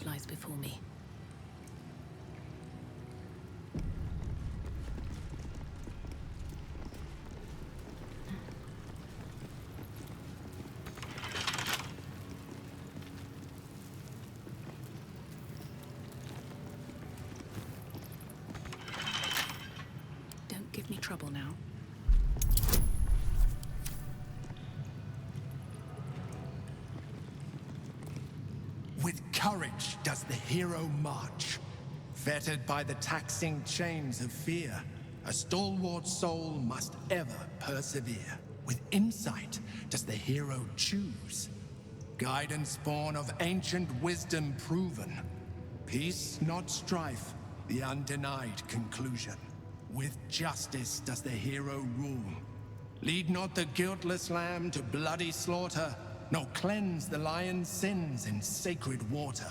path lies before me. Don't give me trouble now. With courage does the hero march. Fettered by the taxing chains of fear, a stalwart soul must ever persevere. With insight does the hero choose. Guidance born of ancient wisdom proven. Peace, not strife, the undenied conclusion. With justice does the hero rule. Lead not the guiltless lamb to bloody slaughter, nor cleanse the lion's sins in sacred water.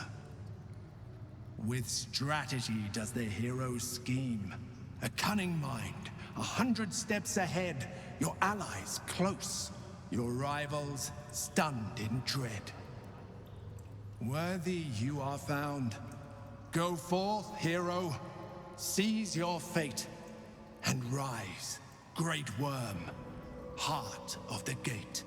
With strategy does the hero scheme. A cunning mind, 100 steps ahead, your allies close, your rivals stunned in dread. Worthy you are found. Go forth, hero, seize your fate, and rise, great Wyrm, heart of the gate.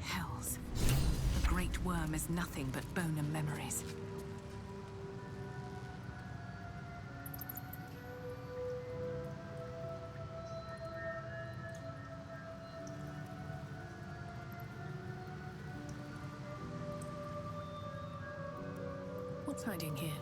Hells. The great Wyrm is nothing but bone and memories. What's hiding here?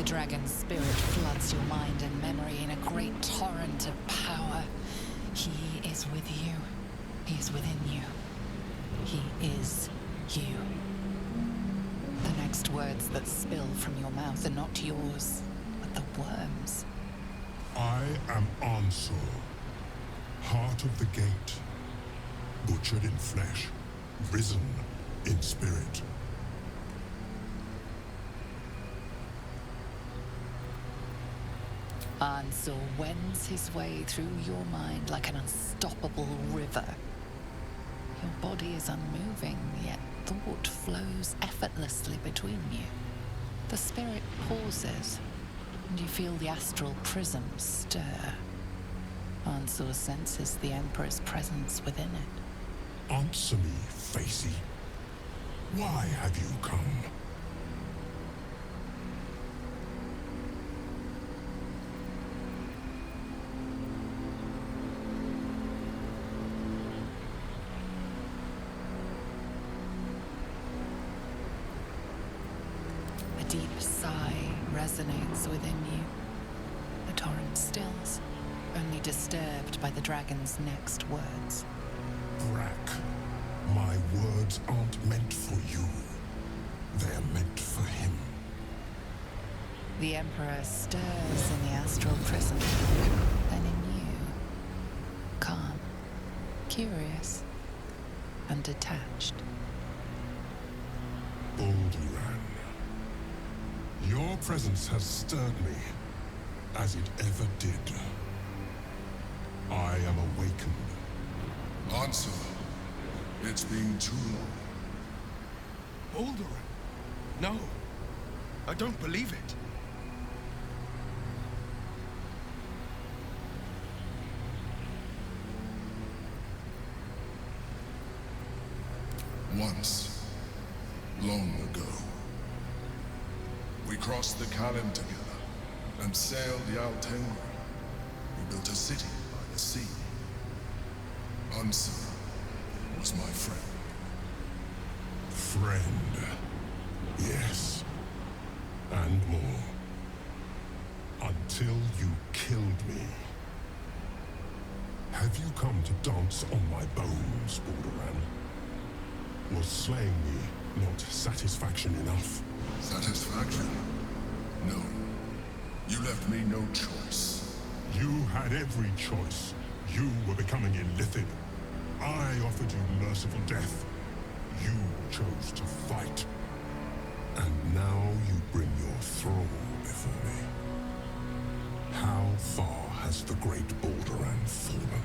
Dragon's spirit floods your mind and memory in a great torrent of power. He is with you. He is within you. He is you. The next words that spill from your mouth are not yours, but the Wyrm's. I am Ansur, heart of the gate, butchered in flesh, risen in spirit. Ansur wends his way through your mind like an unstoppable river. Your body is unmoving, yet thought flows effortlessly between you. The spirit pauses, and you feel the astral prism stir. Ansur senses the Emperor's presence within it. Answer me, Facey. Why have you come? A deep sigh resonates within you. The torrent stills, only disturbed by the dragon's next words. Brack, my words aren't meant for you. They're meant for him. The Emperor stirs in the astral prism, then in you. Calm, curious, and detached. Balduran. Your presence has stirred me, as it ever did. I am awakened. Ansur, it's been too long. Balduran? No. I don't believe it. Once, long ago, we crossed the Kalahkan together and sailed the Altengri. We built a city by the sea. Ansur was my friend. Friend. Yes. And more. Until you killed me. Have you come to dance on my bones, Balduran? Was slaying me not satisfaction enough? Satisfaction? No. You left me no choice. You had every choice. You were becoming illithid. I offered you merciful death. You chose to fight. And now you bring your thrall before me. How far has the great Balduran fallen?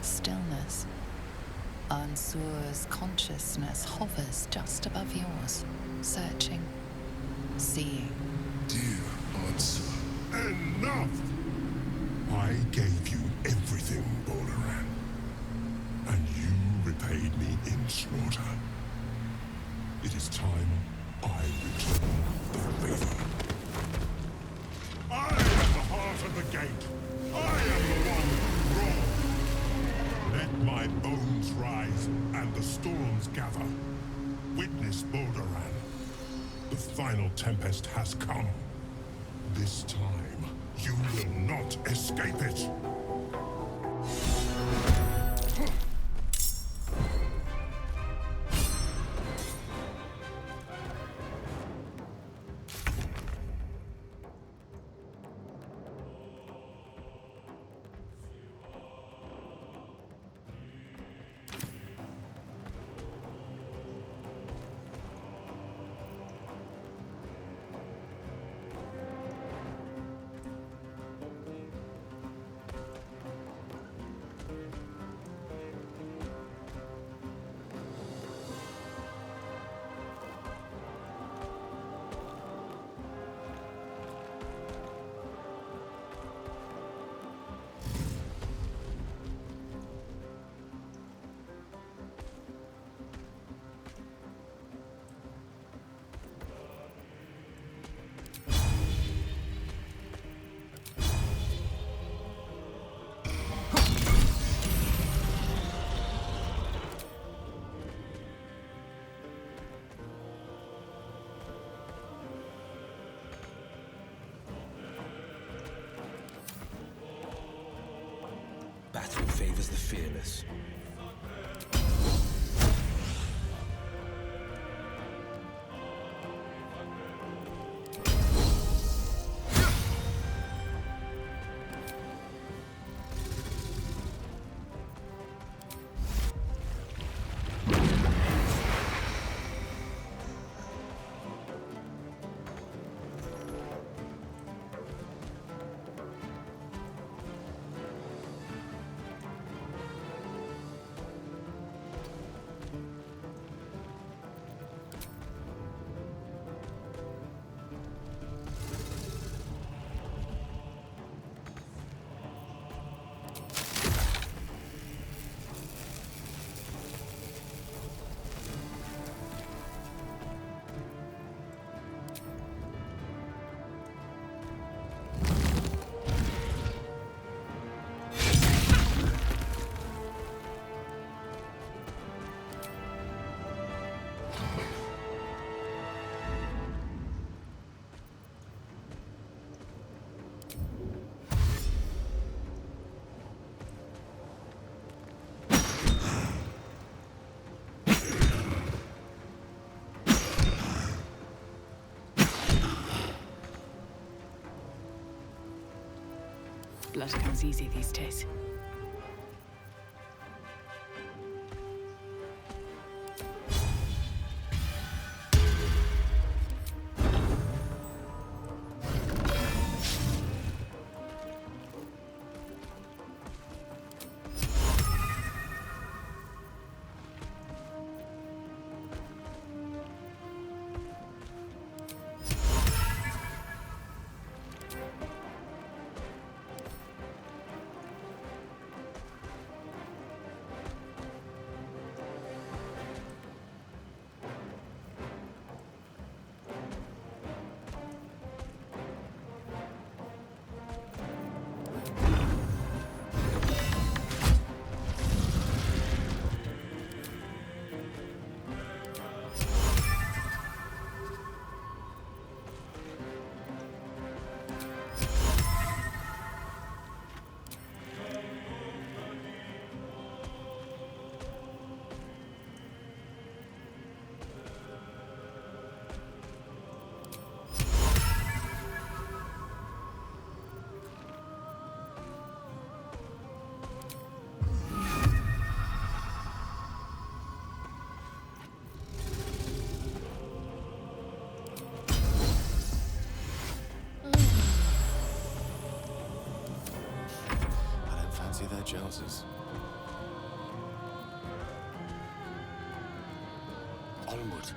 Stillness. Ansur's consciousness hovers just above yours, searching, seeing. Dear Ansur. Enough! I gave you everything, Balduran. And you repaid me in slaughter. It is time I return the favor. I am the heart of the gate. I am the one wrong. Let my bones rise and the storms gather. Witness Balduran. The final tempest has come. This time, you will not escape it. Battle favors the fearless. blood comes easy these days. Their jouses. Onward.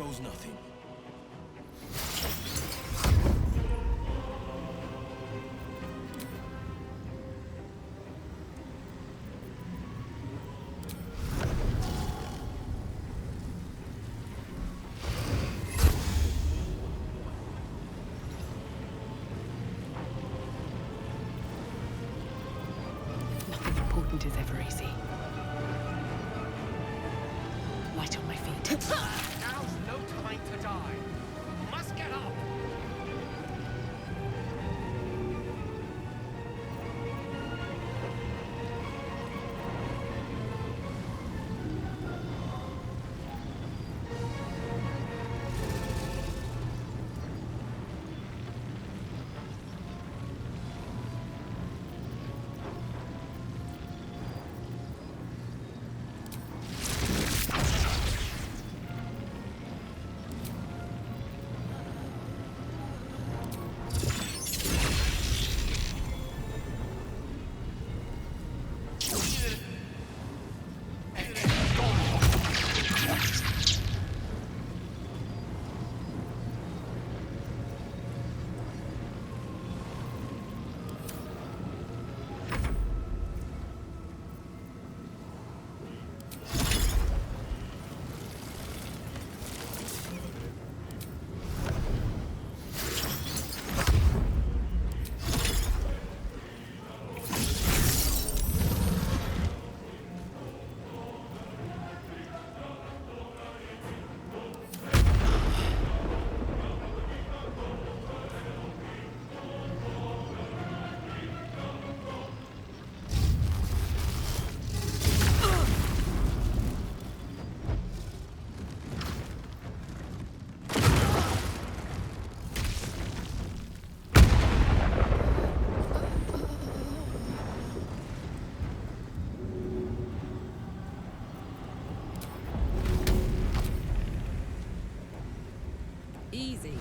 goes nothing. Nothing important is ever easy. Light on my feet. Now's no time to die. Must get up. Easy.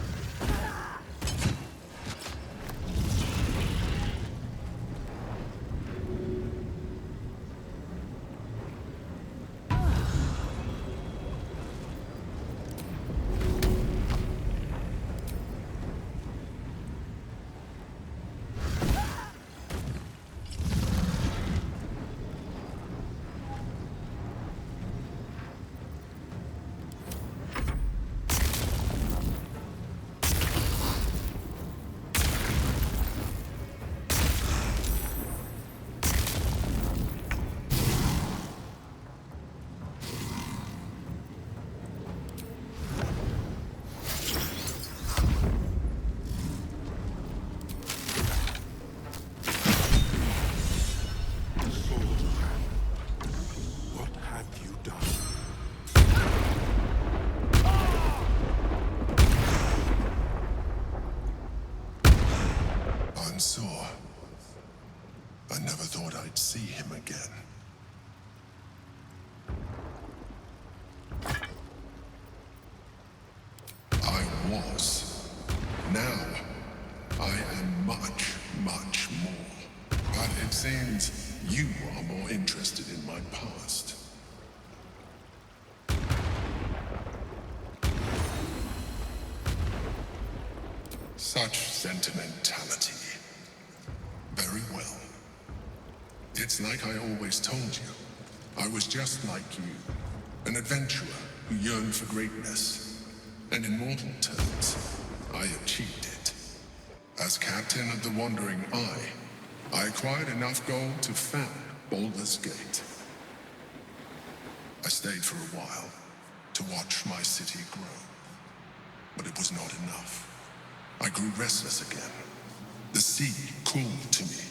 What have you done? Ansur. I never thought I'd see him again. I was. Now, I am much, much more. But it seems you are more interested in my past. Such sentimentality. Very well. It's like I always told you. I was just like you. An adventurer who yearned for greatness. And in mortal terms, I achieved it. As captain of the Wandering Eye, I acquired enough gold to found Baldur's Gate. I stayed for a while to watch my city grow. But it was not enough. I grew restless again. The sea called to me,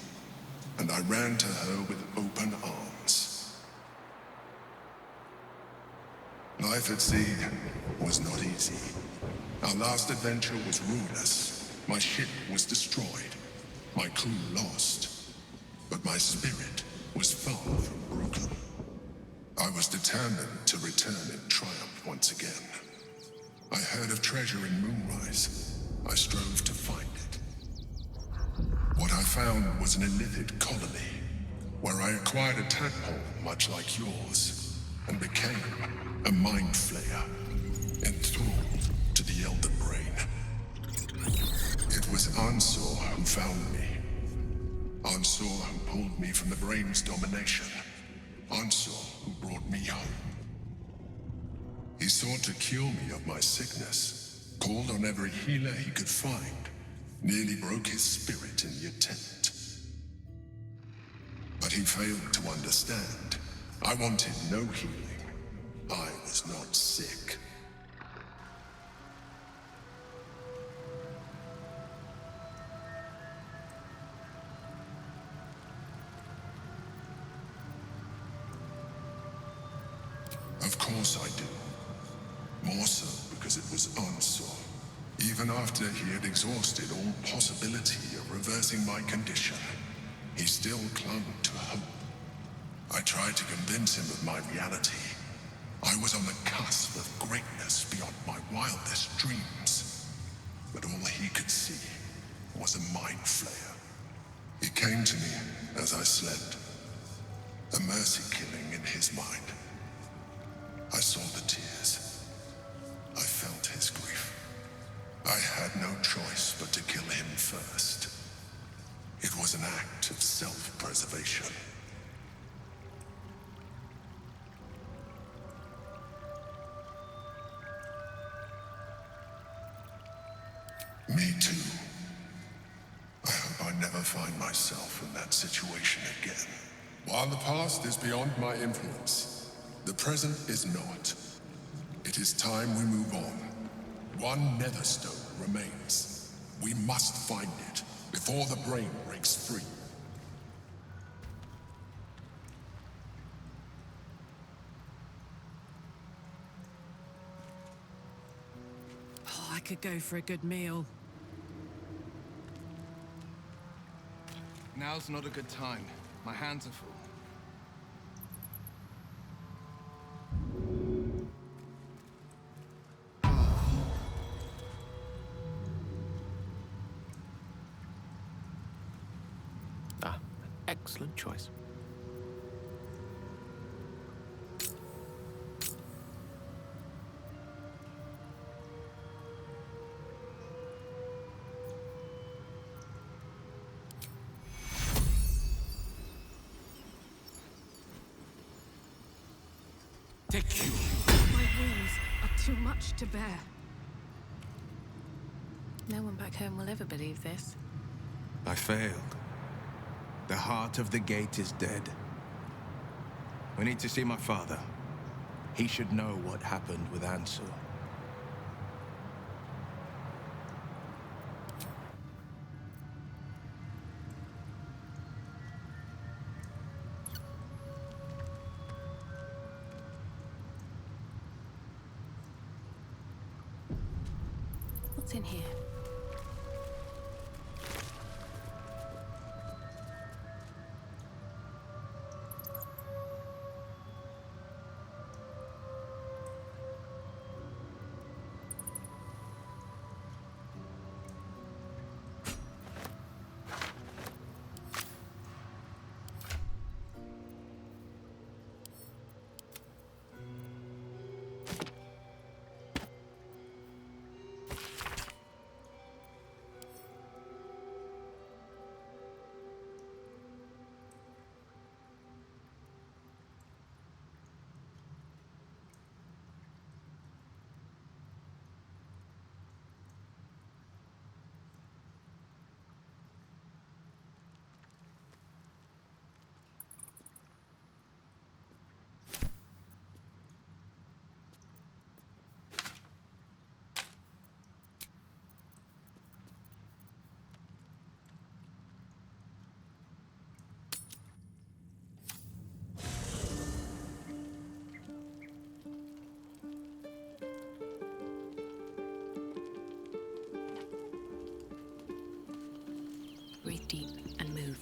and I ran to her with open arms. Life at sea was not easy. Our last adventure was ruinous. My ship was destroyed. My crew lost. But my spirit was far from broken. I was determined to return in triumph once again. I heard of treasure in Moonrise. I strove to find it. What I found was an illithid colony, where I acquired a tadpole much like yours, and became a mind flayer, enthralled was Ansur who found me. Ansur who pulled me from the brain's domination. Ansur who brought me home. He sought to cure me of my sickness, called on every healer he could find, nearly broke his spirit in the attempt. But he failed to understand. I wanted no healing. I was not sick. Of course I do. More so because it was Ansur. Even after he had exhausted all possibility of reversing my condition, he still clung to hope. I tried to convince him of my reality. I was on the cusp of greatness beyond my wildest dreams. But all he could see was a mind flayer. He came to me as I slept. A mercy killing in his mind. I saw the tears. I felt his grief. I had no choice but to kill him first. It was an act of self-preservation. Me too. I hope I never find myself in that situation again. While the past is beyond my influence, the present is not. It is time we move on. One netherstone remains. We must find it before the brain breaks free. Oh, I could go for a good meal. Now's not a good time. My hands are full. Excellent choice. Take you. My wounds are too much to bear. No one back home will ever believe this. I failed. The heart of the gate is dead. We need to see my father. He should know what happened with Ansur. What's in here? Breathe deep and move.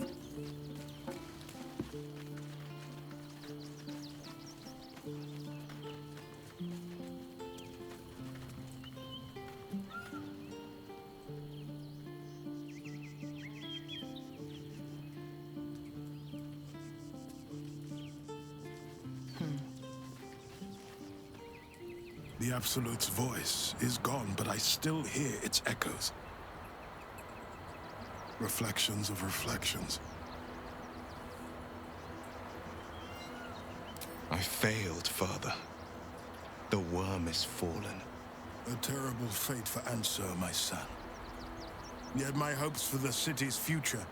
The Absolute's voice is gone, but I still hear its echoes. Reflections of reflections. I failed, Father. The Wyrm is fallen. A terrible fate for Ansur, my son. Yet my hopes for the city's future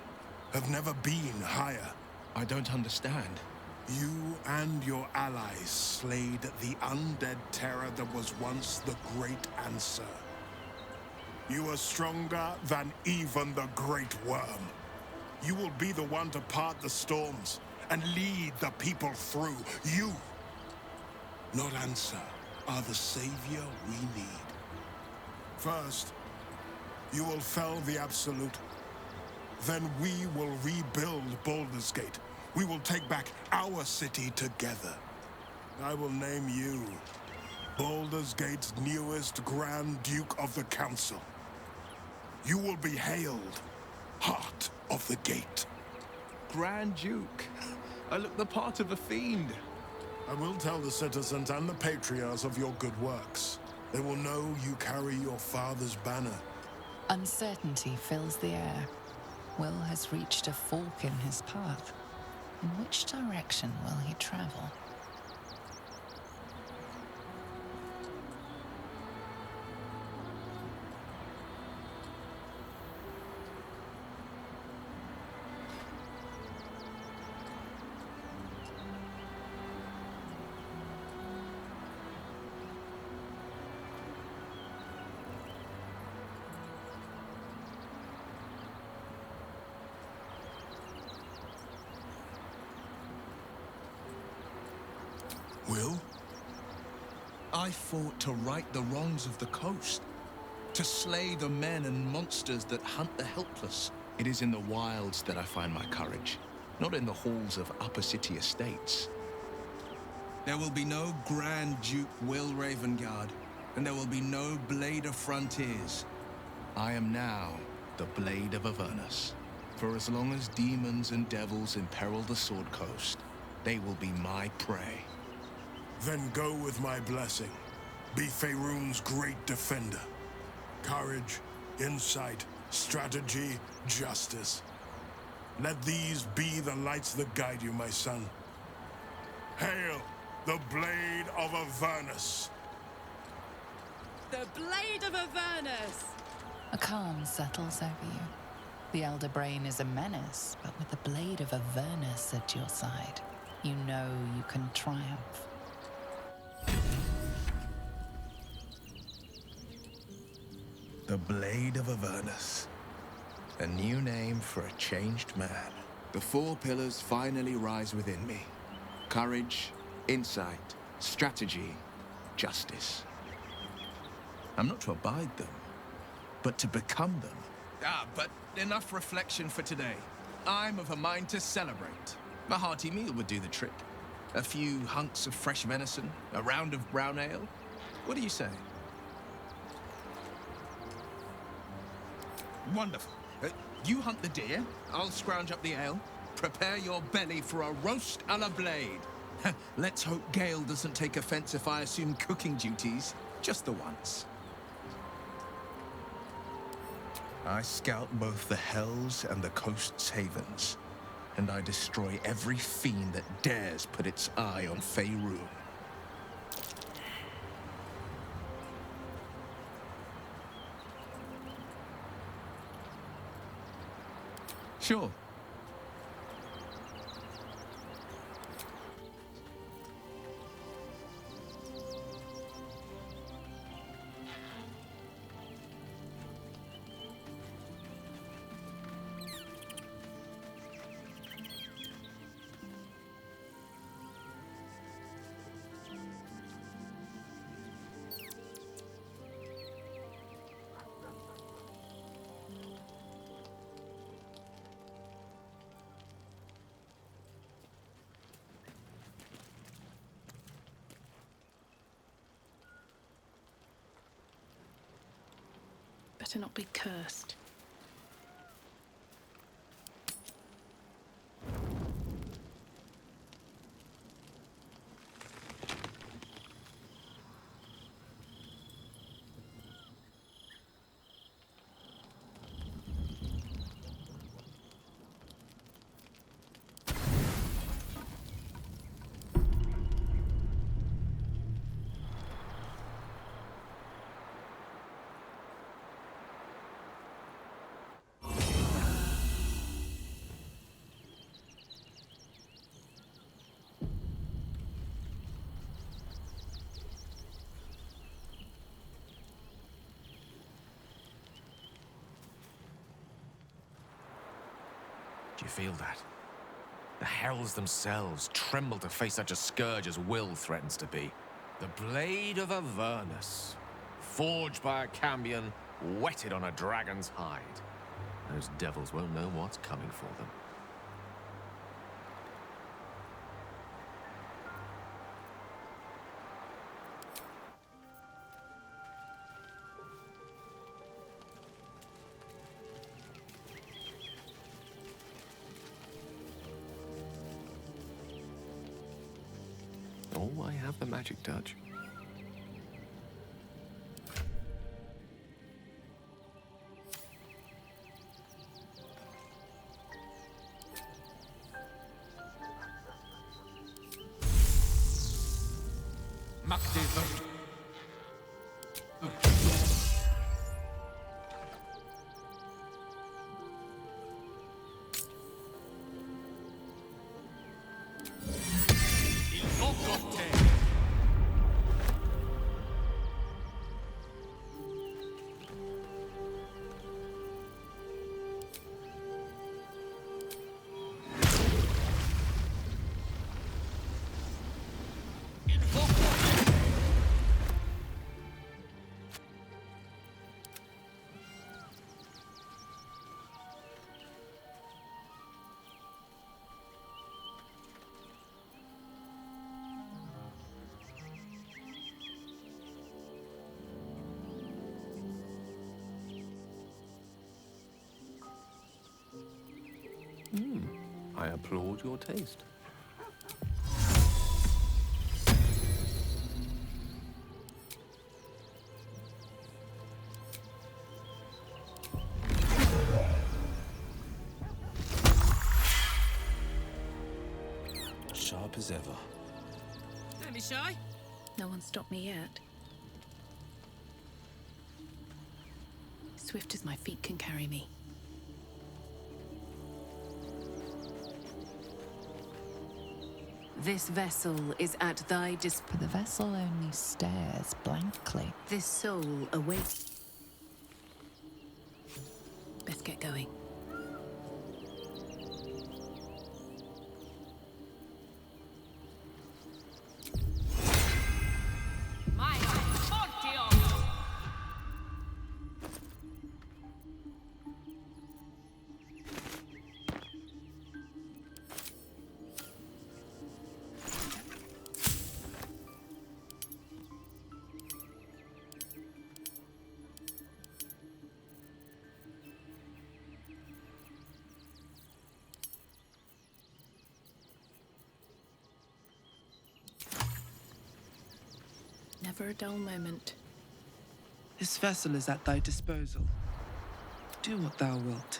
have never been higher. I don't understand. You and your allies slayed the undead terror that was once the great Ansur. You are stronger than even the great Wyrm. You will be the one to part the storms and lead the people through. You, not Ansur, are the savior we need. First, you will fell the Absolute. Then we will rebuild Baldur's Gate. We will take back our city together. I will name you Baldur's Gate's newest Grand Duke of the Council. You will be hailed Heart of the Gate. Grand Duke. I look the part of a fiend. I will tell the citizens and the patriarchs of your good works. They will know you carry your father's banner. Uncertainty fills the air. Will has reached a fork in his path. In which direction will he travel? Will? I fought to right the wrongs of the coast, to slay the men and monsters that hunt the helpless. It is in the wilds that I find my courage, not in the halls of upper city estates. There will be no Grand Duke Will Ravengard, and there will be no Blade of Frontiers. I am now the Blade of Avernus. For as long as demons and devils imperil the Sword Coast, they will be my prey. Then go with my blessing. Be Faerun's great defender. Courage, insight, strategy, justice. Let these be the lights that guide you, my son. Hail the Blade of Avernus! The Blade of Avernus! A calm settles over you. The Elder Brain is a menace, but with the Blade of Avernus at your side, you know you can triumph. The Blade of Avernus. A new name for a changed man. The four pillars finally rise within me. Courage, insight, strategy, justice. I'm not to abide them, but to become them. But enough reflection for today. I'm of a mind to celebrate. A hearty meal would do the trick. A few hunks of fresh venison, a round of brown ale. What do you say? Wonderful. You hunt the deer, I'll scrounge up the ale. Prepare your belly for a roast a la Blade. Let's hope Gale doesn't take offense if I assume cooking duties, just the once. I scout both the hells and the coast's havens, and I destroy every fiend that dares put its eye on Faerun. Sure. Better not be cursed. You feel that? The hells themselves tremble to face such a scourge as Will threatens to be. The blade of Avernus, forged by a cambion, whetted on a dragon's hide. Those devils won't know what's coming for them. Oh, I have the magic touch. I applaud your taste. Sharp as ever. Don't be shy. No one stopped me yet. Swift as my feet can carry me. This vessel is at thy But the vessel only stares blankly. This soul awaits. Best get going. Never a dull moment. This vessel is at thy disposal. Do what thou wilt.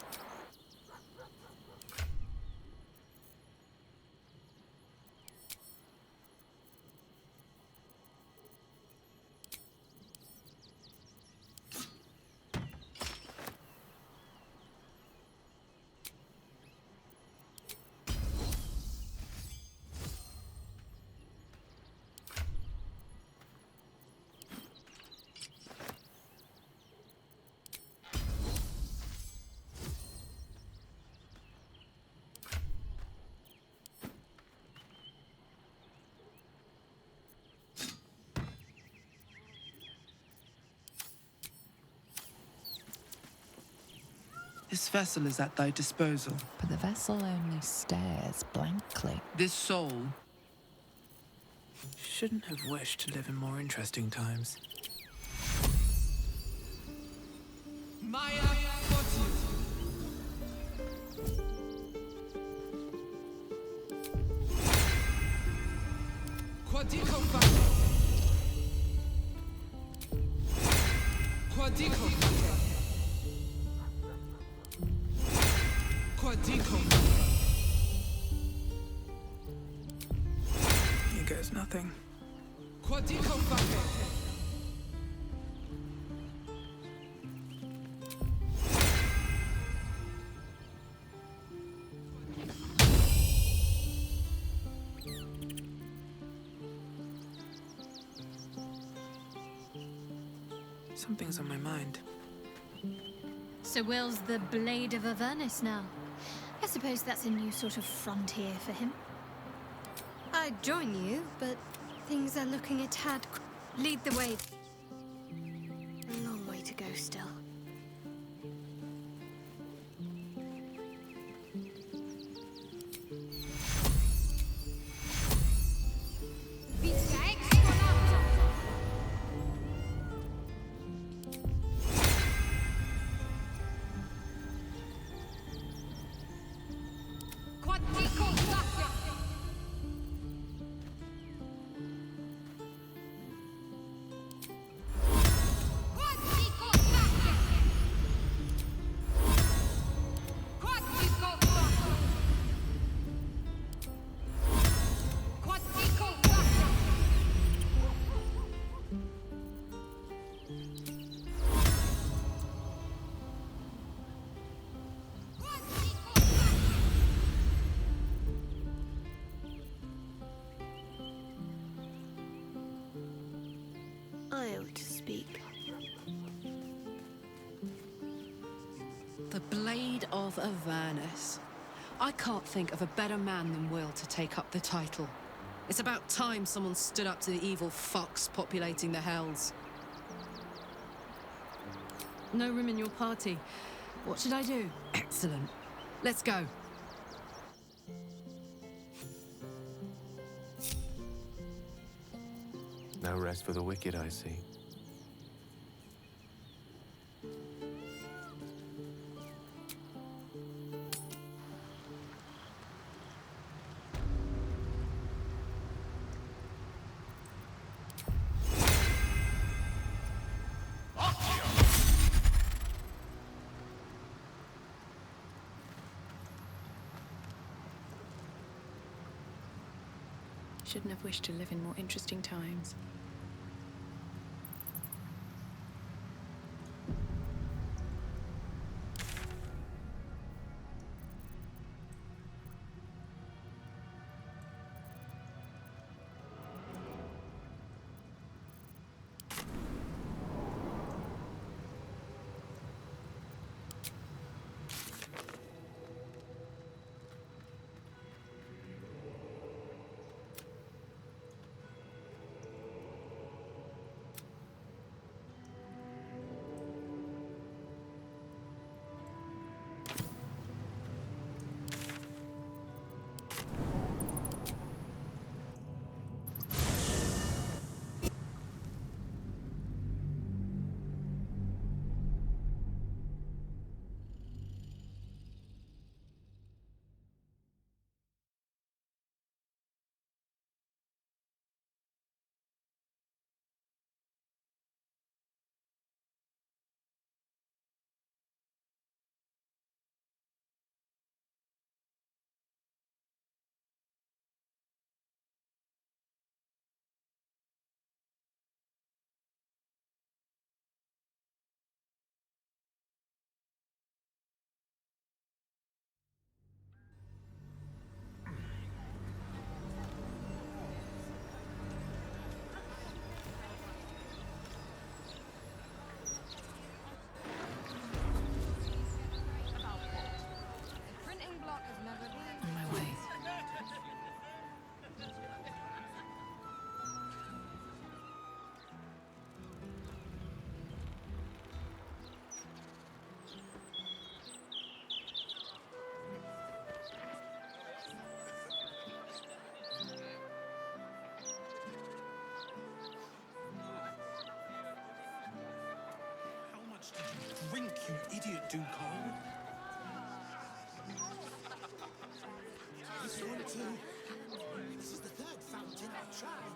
This vessel is at thy disposal. But the vessel only stares blankly. This soul shouldn't have wished to live in more interesting times. Maya Fotress. Quadico Quadico Quadico. Here goes nothing. Quadico. Something's on my mind. So Will's the Blade of Avernus now. Guess Suppose that's a new sort of frontier for him. I'd join you, but things are looking a tad... Lead the way. A long way to go still. I ought to speak. The Blade of Avernus. I can't think of a better man than Will to take up the title. It's about time someone stood up to the evil fucks populating the Hells. No room in your party. What should I do? Excellent. Let's go. No rest for the wicked, I see. Shouldn't have wished to live in more interesting times. Drink, you idiot, Ducal. This one too. This is the third fountain I've tried.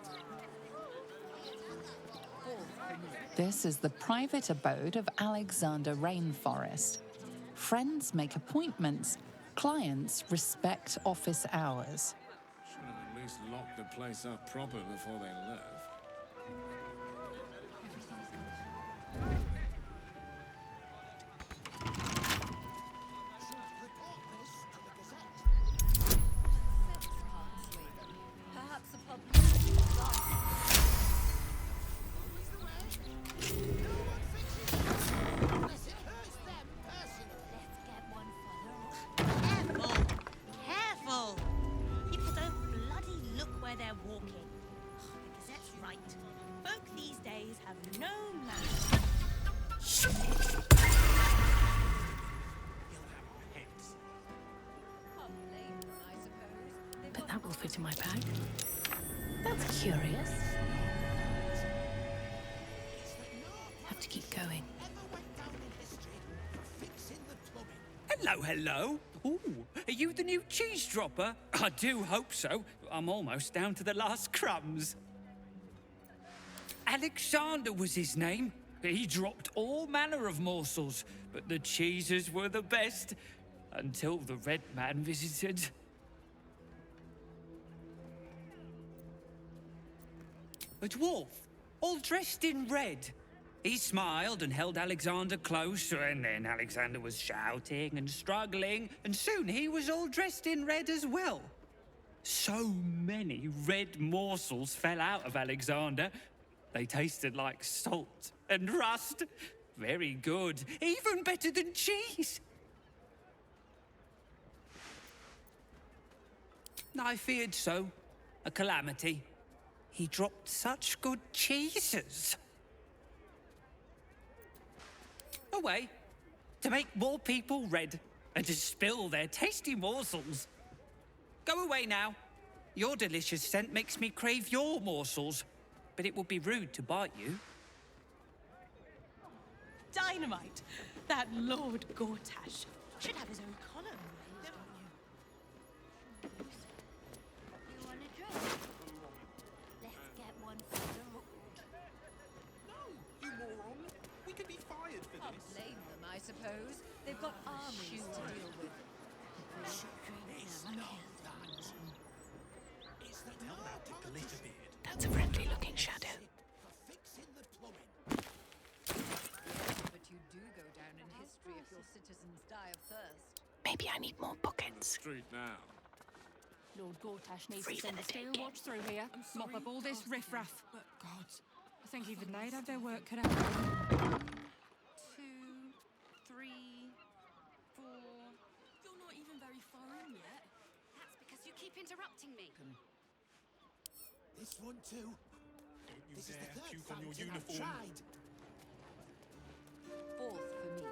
This is the private abode of Alexander Rainforest. Friends make appointments. Clients respect office hours. Should have at least locked the place up proper before they left. That's curious. Have to keep going. Hello, hello. Ooh, are you the new cheese dropper? I do hope so. I'm almost down to the last crumbs. Alexander was his name. He dropped all manner of morsels, but the cheeses were the best. Until the Red Man visited. A dwarf, all dressed in red. He smiled and held Alexander close, and then Alexander was shouting and struggling, and soon he was all dressed in red as well. So many red morsels fell out of Alexander. They tasted like salt and rust. Very good, even better than cheese. I feared so. A calamity. He dropped such good cheeses. Away, to make more people red and to spill their tasty morsels. Go away now. Your delicious scent makes me crave your morsels, but it would be rude to bite you. Dynamite! That Lord Gortash should have his own column, don't you? You want a drink? Let's get one for the road. No, you moron. We could be fired for Can't this. blame them, I suppose. They've got armies to deal with. It's not that. It's the not the Glitterbeard. That's a friendly-looking shadow. For fixing the plumbing. But you do go down in history if your citizens die of thirst. Maybe I need more buckets. Street now. Lord Gortash needs Free to send a Benedict. steel watch through here. Mop up all this riffraff. But gods, I think even they'd have their work cut out. 2, 3, 4. You're not even very far in yet. That's because you keep interrupting me. This one too. Don't you This is dare the third puke on your fountain I've uniform. tried. Fourth for me.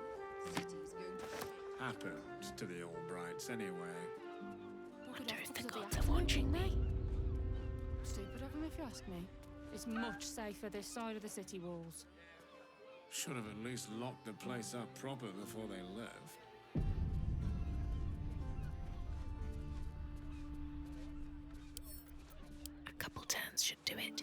City's going to... Happened to the Albrights anyway. Wonder if the gods are watching me. Stupid of them, if you ask me. It's much safer this side of the city walls. Should have at least locked the place up proper before they left. A couple turns should do it.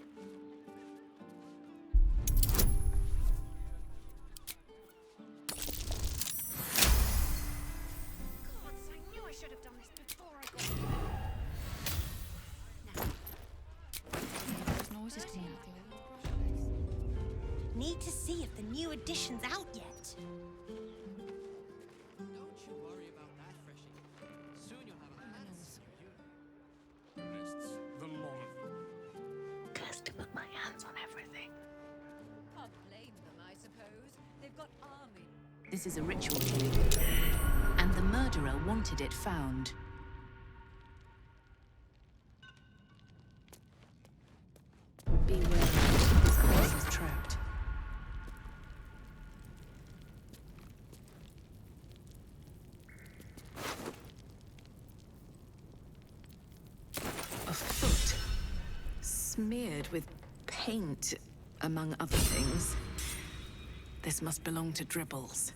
Gods, I knew I should have done this before I got here. There's noises coming out the old. Need to see if the new edition's out yet. Don't you worry about that, Freshie. Soon you'll have a hands. It's the lot of them. Cursed to put my hands on everything. Can't blame them, I suppose. They've got armies. This is a ritual killing, and the murderer wanted it found. Beware, this place is trapped. A foot, smeared with paint, among other things. This must belong to Dribbles.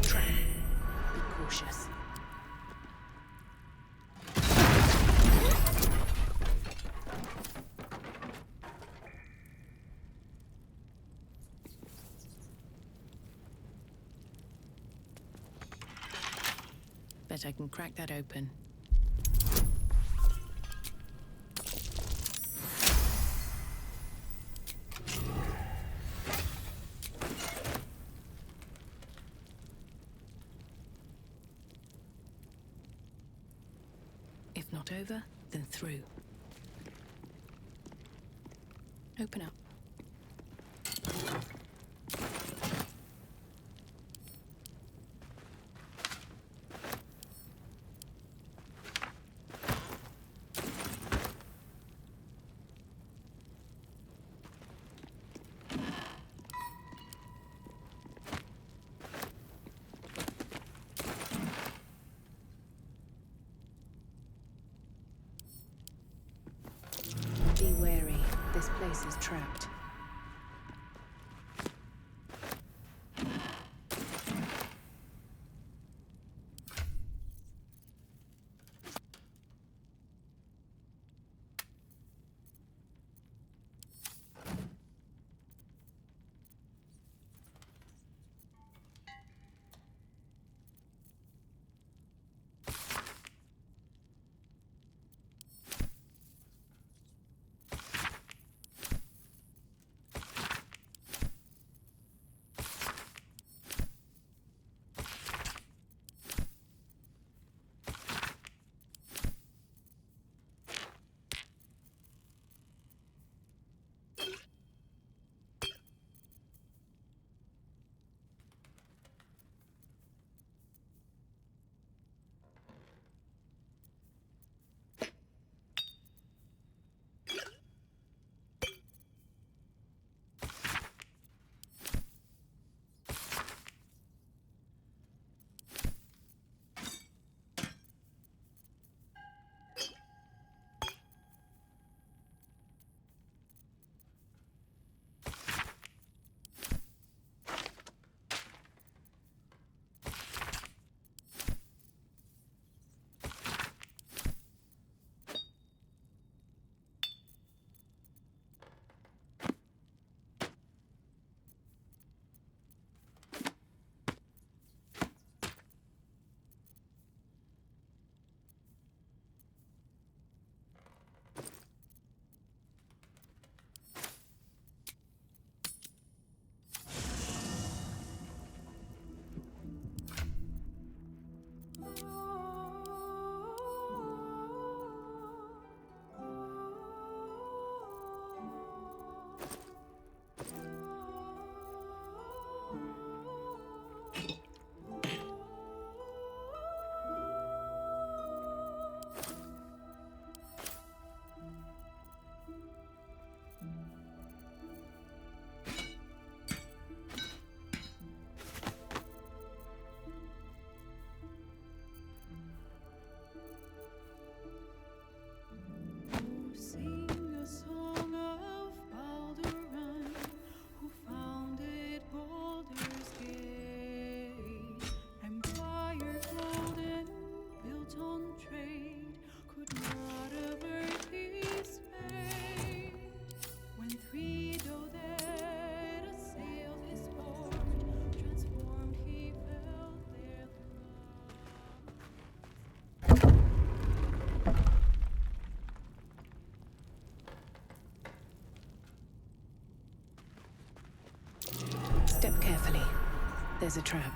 Trap. Be cautious. Bet I can crack that open. If not over, then through. Open up. is trapped. Sing a song of Balduran, who founded Baldur's Gate. Empire golden, built on trade, could not avert his fate. When three dead assailed his port, transformed he felt their Step carefully. There's a trap.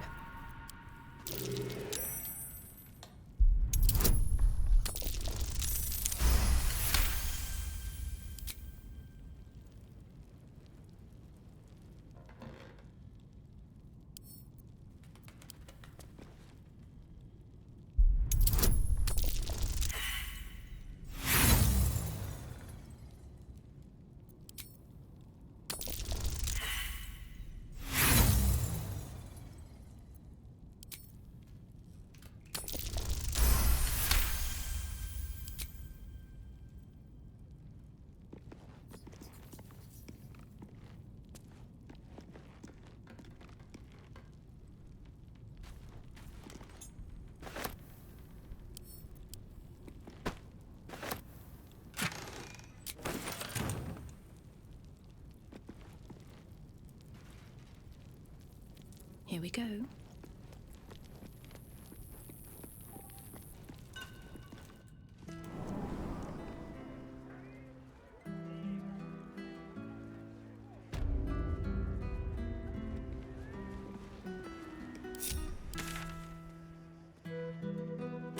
Here we go.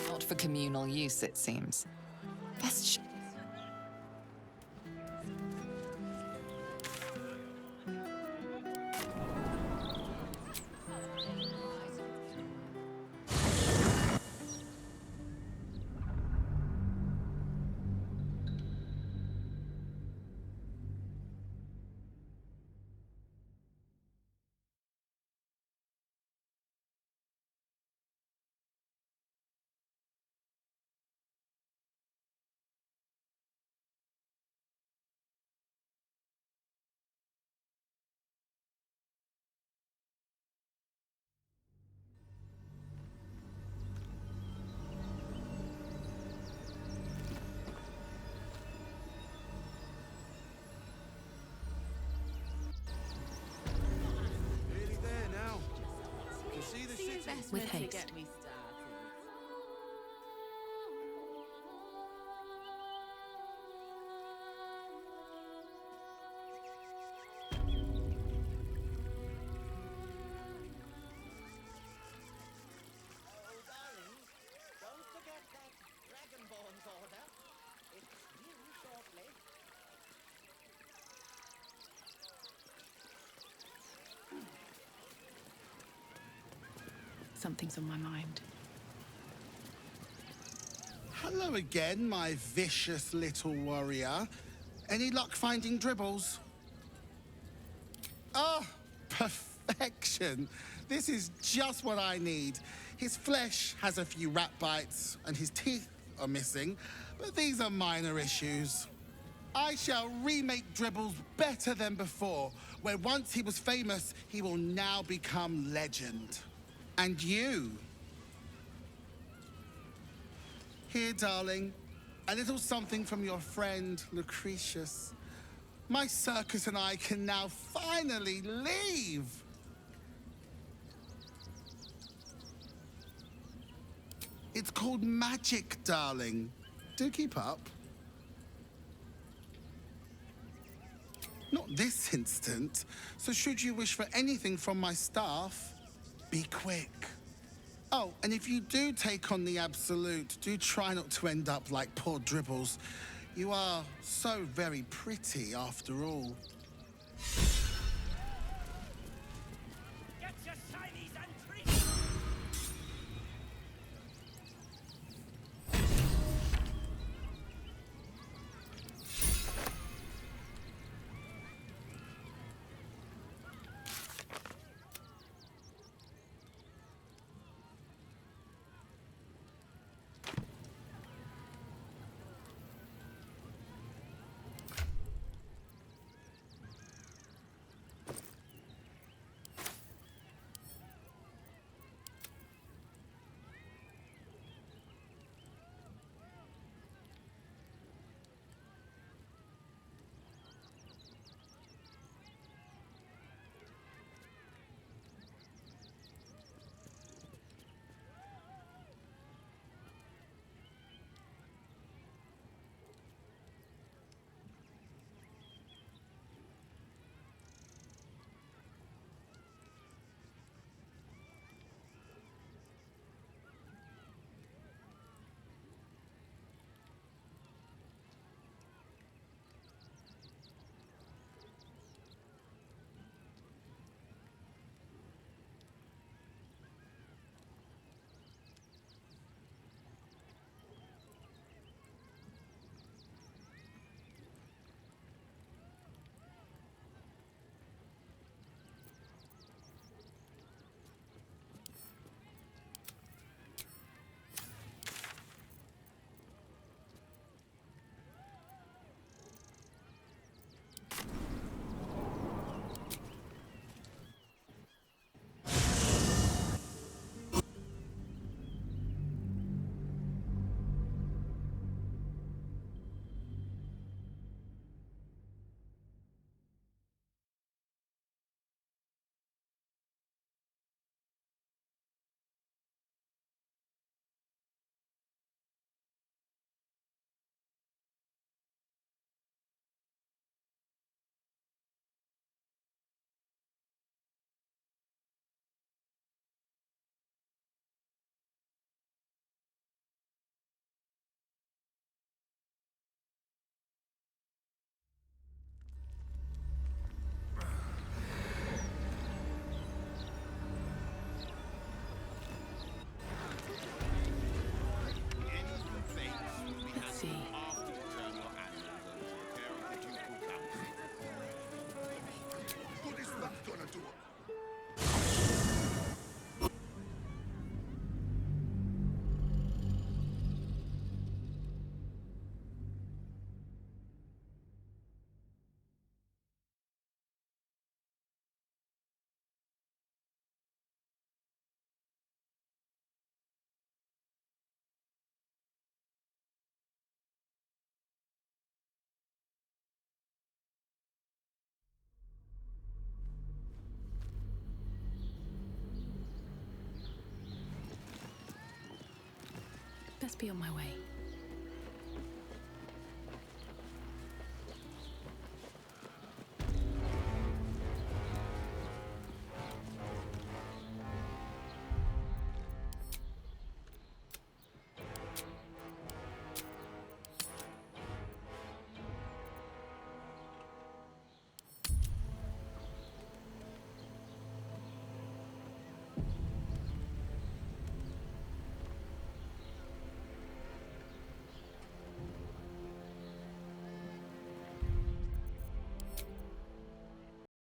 Not for communal use, it seems. Best with haste. Get me started. Don't forget that Dragonborn's order. It's due shortly. Something's on my mind. Hello again, my vicious little warrior. Any luck finding Dribbles? Ah, perfection. This is just what I need. His flesh has a few rat bites and his teeth are missing, but these are minor issues. I shall remake Dribbles better than before, where once he was famous, he will now become legend. And you? Here, darling, a little something from your friend, Lucretius. My circus and I can now finally leave! It's called magic, darling. Do keep up. Not this instant, so should you wish for anything from my staff, be quick. Oh, and if you do take on the Absolute, do try not to end up like poor Dribbles. You are so very pretty, after all. Get your shinies and treats! be on my way.